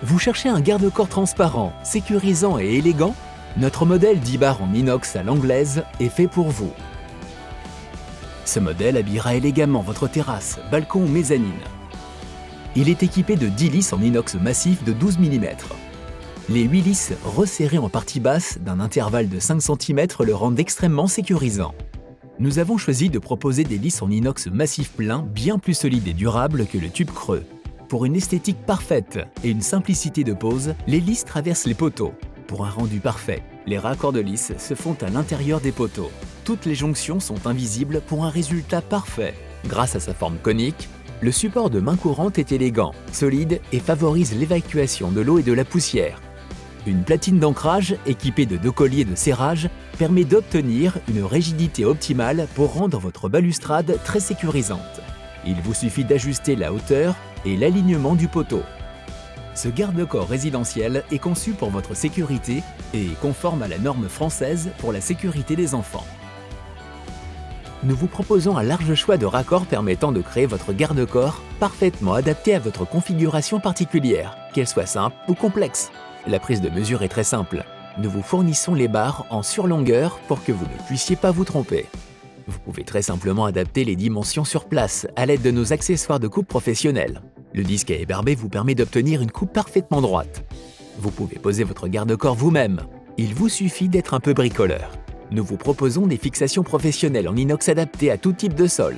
Vous cherchez un garde-corps transparent, sécurisant et élégant? Notre modèle 10 bar en inox à l'anglaise est fait pour vous. Ce modèle habillera élégamment votre terrasse, balcon ou mezzanine. Il est équipé de 10 lisses en inox massif de 12 mm. Les 8 lisses resserrées en partie basse d'un intervalle de 5 cm le rendent extrêmement sécurisant. Nous avons choisi de proposer des lisses en inox massif plein bien plus solides et durables que le tube creux. Pour une esthétique parfaite et une simplicité de pose, les lisses traversent les poteaux. Pour un rendu parfait, les raccords de lisses se font à l'intérieur des poteaux. Toutes les jonctions sont invisibles pour un résultat parfait. Grâce à sa forme conique, le support de main courante est élégant, solide et favorise l'évacuation de l'eau et de la poussière. Une platine d'ancrage équipée de 2 colliers de serrage permet d'obtenir une rigidité optimale pour rendre votre balustrade très sécurisante. Il vous suffit d'ajuster la hauteur et l'alignement du poteau. Ce garde-corps résidentiel est conçu pour votre sécurité et est conforme à la norme française pour la sécurité des enfants. Nous vous proposons un large choix de raccords permettant de créer votre garde-corps parfaitement adapté à votre configuration particulière, qu'elle soit simple ou complexe. La prise de mesure est très simple. Nous vous fournissons les barres en surlongueur pour que vous ne puissiez pas vous tromper. Vous pouvez très simplement adapter les dimensions sur place à l'aide de nos accessoires de coupe professionnels. Le disque à ébarber vous permet d'obtenir une coupe parfaitement droite. Vous pouvez poser votre garde-corps vous-même. Il vous suffit d'être un peu bricoleur. Nous vous proposons des fixations professionnelles en inox adaptées à tout type de sol.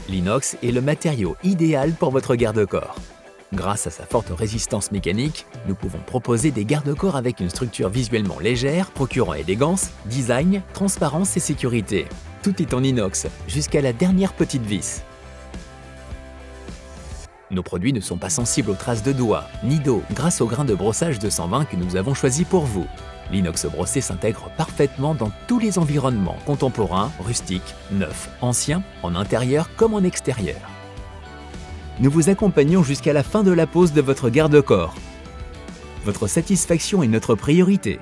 L'inox est le matériau idéal pour votre garde-corps. Grâce à sa forte résistance mécanique, nous pouvons proposer des garde-corps avec une structure visuellement légère, procurant élégance, design, transparence et sécurité. Tout est en inox, jusqu'à la dernière petite vis. Nos produits ne sont pas sensibles aux traces de doigts, ni d'eau, grâce au grain de brossage 220 que nous avons choisi pour vous. L'inox brossé s'intègre parfaitement dans tous les environnements, contemporains, rustiques, neufs, anciens, en intérieur comme en extérieur. Nous vous accompagnons jusqu'à la fin de la pose de votre garde-corps. Votre satisfaction est notre priorité.